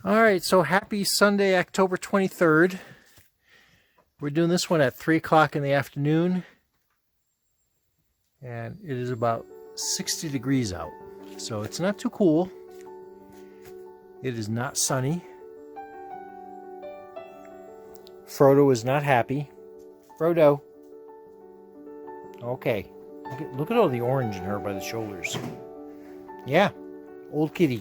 All right, so happy Sunday, October 23rd. We're doing this one at 3 o'clock in the afternoon. And it is about 60 degrees out. So it's not too cool. It is not sunny. Frodo is not happy. Frodo. Okay. Look at all the orange in her by the shoulders. Yeah, old kitty.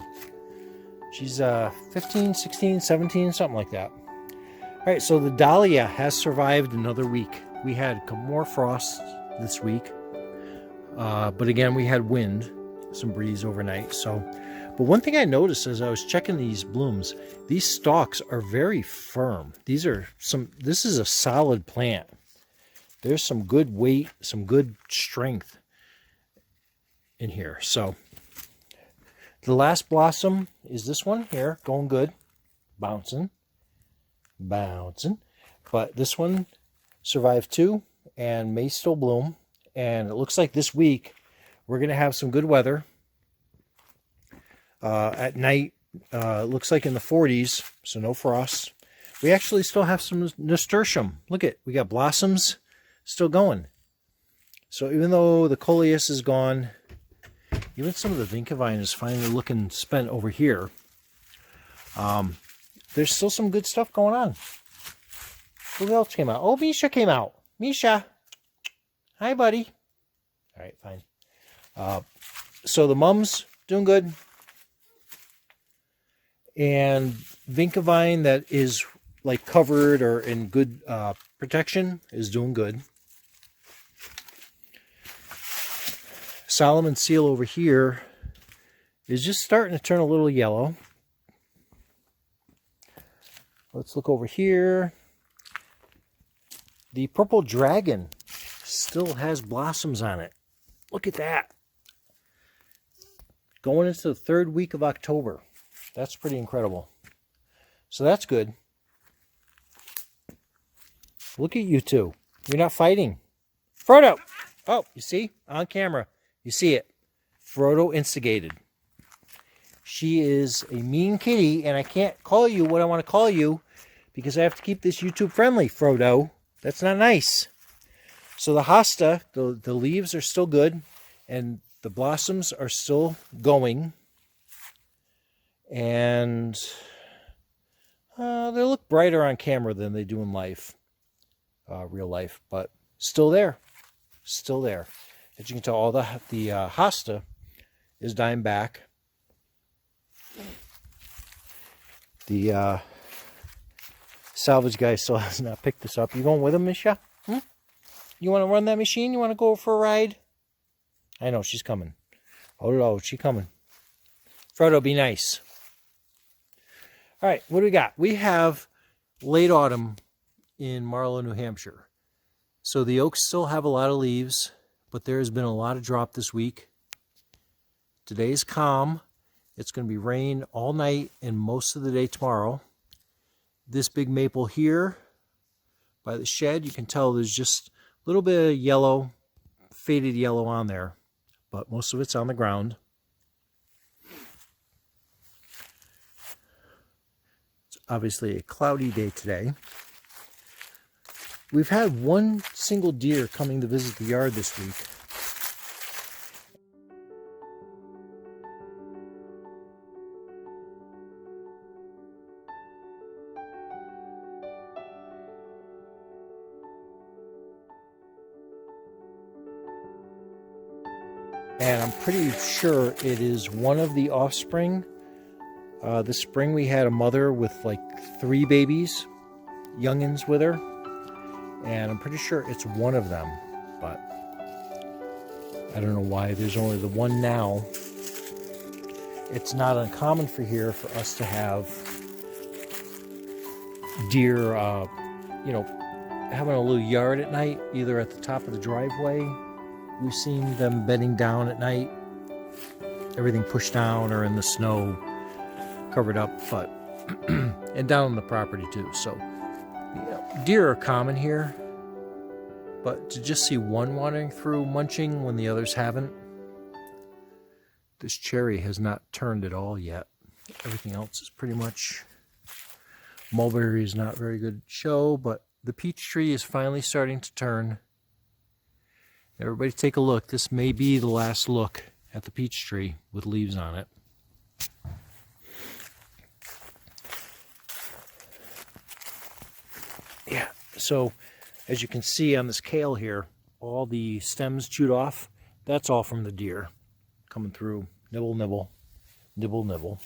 She's 15, 16, 17, something like that. All right, so the Dahlia has survived another week. We had more frost this week. But again, we had wind, some breeze overnight. But one thing I noticed as I was checking these blooms, these stalks are very firm. This is a solid plant. There's some good weight, some good strength in here. So the last blossom is this one here, going good, bouncing. But this one survived too and may still bloom. And it looks like this week we're going to have some good weather. At night, it looks like in the 40s, so no frost. We actually still have some nasturtium. Look at, we got blossoms still going. So even though the coleus is gone, even some of the vinkavine is finally looking spent over here. There's still some good stuff going on. Who else came out? Oh, Misha came out. Misha. Hi, buddy. All right, fine. So the mum's doing good. And vinkavine that is like covered or in good protection is doing good. Solomon seal over here is just starting to turn a little yellow. Let's look over here. The purple dragon still has blossoms on it. Look at that. Going into the 3rd week of October. That's pretty incredible. So that's good. Look at you two. You're not fighting. Frodo! Oh, you see? On camera. You see it. Frodo instigated. She is a mean kitty, and I can't call you what I want to call you because I have to keep this YouTube friendly, Frodo. That's not nice. So the hosta, the leaves are still good, and the blossoms are still going. And they look brighter on camera than they do in life, real life, but still there. Still there. As you can tell, all the hosta is dying back. The salvage guy still has not picked this up. You going with him, Misha? You want to run that machine? You want to go for a ride? I know, she's coming. Oh, she's coming. Frodo, be nice. All right, what do we got? We have late autumn in Marlow, New Hampshire. So the oaks still have a lot of leaves, but there has been a lot of drop this week. Today's calm. It's going to be rain all night and most of the day tomorrow. This big maple here by the shed, you can tell there's just a little bit of yellow, faded yellow on there, but most of it's on the ground. It's obviously a cloudy day today. We've had one single deer coming to visit the yard this week. And I'm pretty sure it is one of the offspring. This spring we had a mother with like 3 babies, youngins with her. And I'm pretty sure it's one of them, but I don't know why there's only the one now. It's not uncommon for here for us to have deer, having a little yard at night, either at the top of the driveway. We've seen them bedding down at night, everything pushed down or in the snow, covered up, but and down on the property too. So deer are common here, but to just see one wandering through munching when the others haven't. This cherry has not turned at all yet. Everything else is pretty much Mulberry is not very good show, but the peach tree is finally starting to turn. Everybody take a look. This may be the last look at the peach tree with leaves on it. Yeah, so as you can see on this kale here, all the stems chewed off, that's all from the deer coming through. Nibble, nibble, nibble, nibble.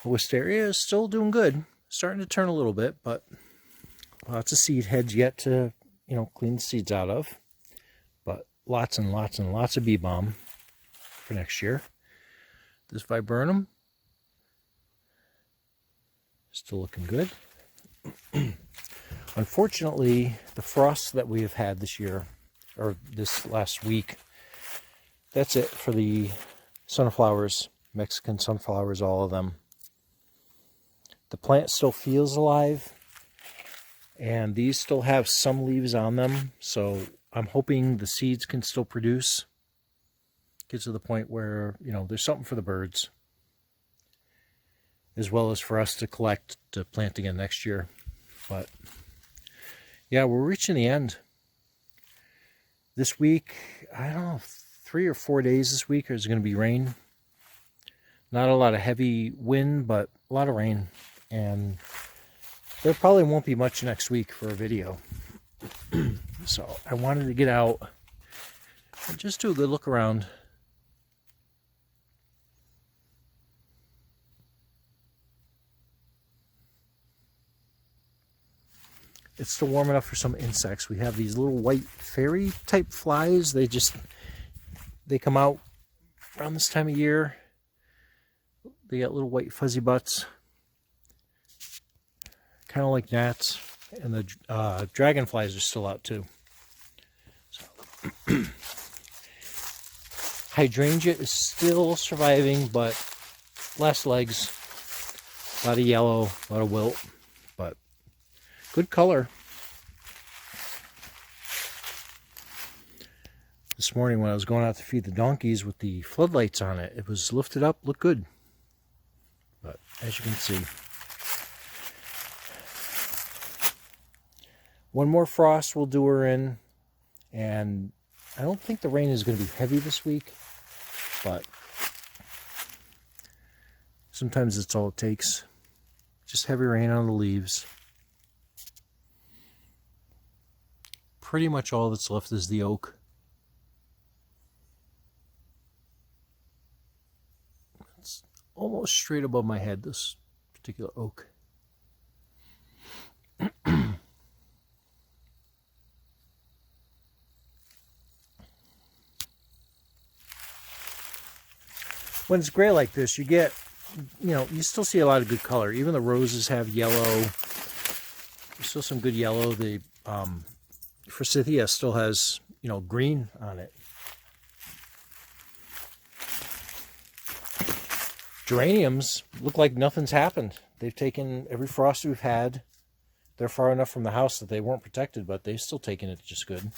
Wisteria is still doing good. Starting to turn a little bit, but lots of seed heads yet to, clean the seeds out of. But lots and lots and lots of bee balm for next year. This viburnum, still looking good. Unfortunately, the frosts that we have had this year, or this last week, that's it for the sunflowers, Mexican sunflowers, all of them. The plant still feels alive, and these still have some leaves on them, so I'm hoping the seeds can still produce. Get to the point where, there's something for the birds, as well as for us to collect to plant again next year. But yeah, we're reaching the end. This week, I don't know, 3 or 4 days this week is going to be rain. Not a lot of heavy wind, but a lot of rain. And there probably won't be much next week for a video. So I wanted to get out and just do a good look around. It's still warm enough for some insects. We have these little white fairy type flies. They come out around this time of year. They got little white fuzzy butts, kind of like gnats. And the dragonflies are still out too. So. Hydrangea is still surviving, but less legs. A lot of yellow, a lot of wilt, but good color. This morning when I was going out to feed the donkeys with the floodlights on it, it was lifted up, looked good. But as you can see, one more frost will do her in, and I don't think the rain is going to be heavy this week, but sometimes it's all it takes. Just heavy rain on the leaves. Pretty much all that's left is the oak. It's almost straight above my head, this particular oak. When it's gray like this, you get, you still see a lot of good color. Even the roses have yellow. There's still some good yellow. The forsythia still has, green on it. Geraniums look like nothing's happened. They've taken every frost we've had. They're far enough from the house that they weren't protected, but they've still taken it just good.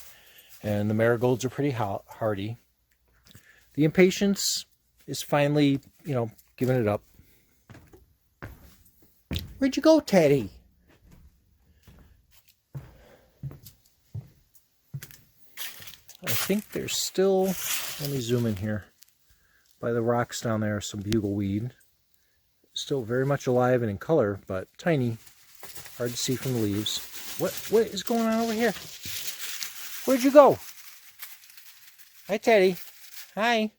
And the marigolds are pretty hardy. The impatiens is finally, giving it up. Where'd you go, Teddy? I think there's still, let me zoom in here. By the rocks down there, some bugleweed. Still very much alive and in color, but tiny. Hard to see from the leaves. What is going on over here? Where'd you go? Hi, Teddy. Hi.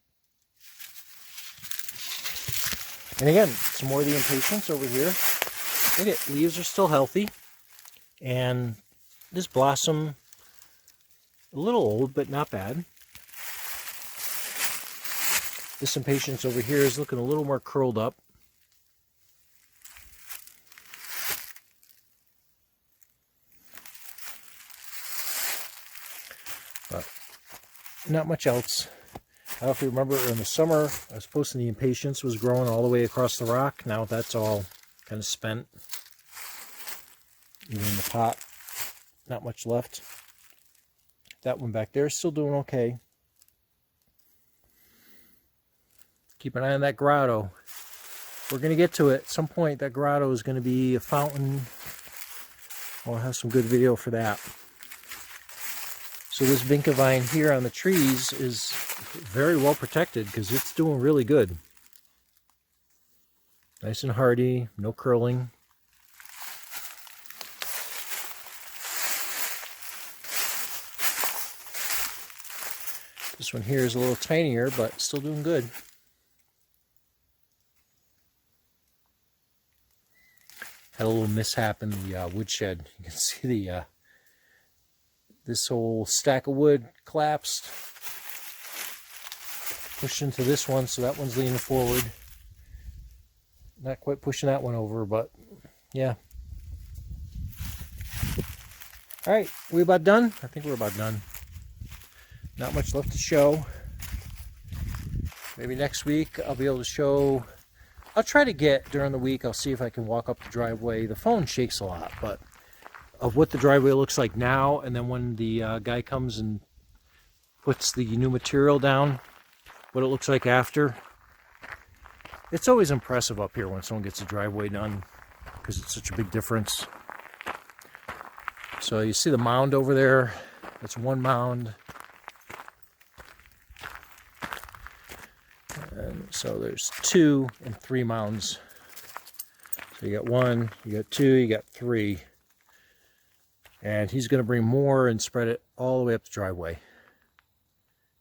And again, some more of the impatiens over here. Look at, leaves are still healthy. And this blossom, a little old, but not bad. This impatiens over here is looking a little more curled up. But not much else. I don't know if you remember in the summer, I was posting the impatiens was growing all the way across the rock. Now that's all kind of spent. Even in the pot, not much left. That one back there is still doing okay. Keep an eye on that grotto. We're going to get to it at some point. That grotto is going to be a fountain. I'll have some good video for that. So this vinca vine here on the trees is very well protected because it's doing really good. Nice and hardy, no curling. This one here is a little tinier, but still doing good. Had a little mishap in the woodshed. You can see the this whole stack of wood collapsed. Pushed into this one, so that one's leaning forward. Not quite pushing that one over, but yeah. All right, we about done? I think we're about done. Not much left to show. Maybe next week I'll be able to show. I'll try to get during the week. I'll see if I can walk up the driveway. The phone shakes a lot, but of what the driveway looks like now, and then when the guy comes and puts the new material down, what it looks like after. It's always impressive up here when someone gets a driveway done because it's such a big difference. So you see the mound over there. That's one mound. And so there's 2 and 3 mounds. So you got 1, you got 2, you got 3. And he's going to bring more and spread it all the way up the driveway.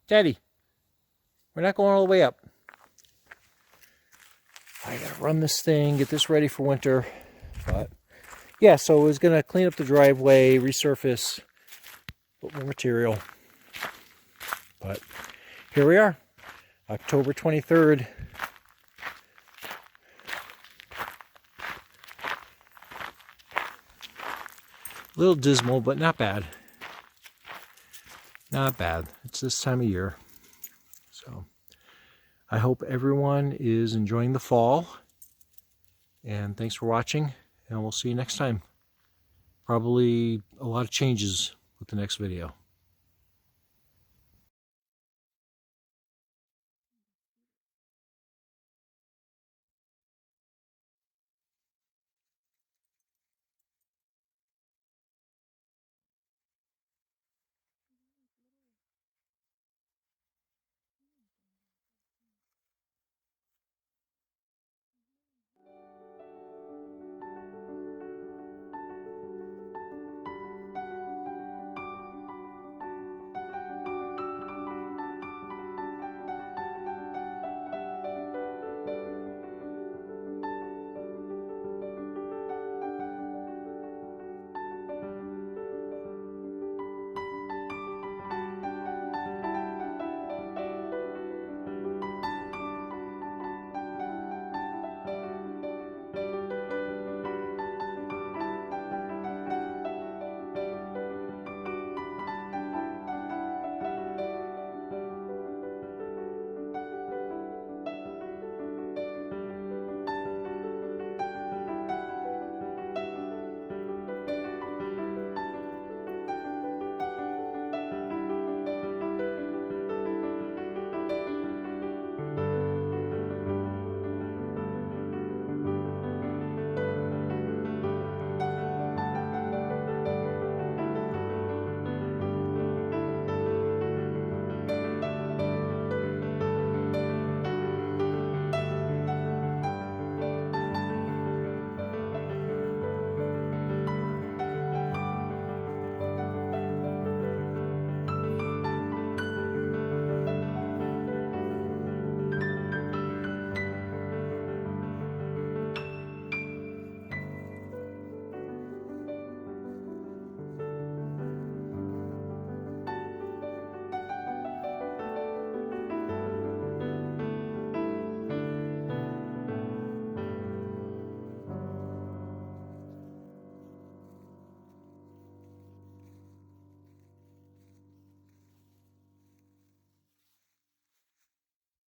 Daddy, we're not going all the way up. I gotta run this thing, get this ready for winter. But yeah, so I was gonna clean up the driveway, resurface, put more material. But here we are, October 23rd. A little dismal, but not bad. Not bad. It's this time of year. So I hope everyone is enjoying the fall. And thanks for watching. And we'll see you next time. Probably a lot of changes with the next video.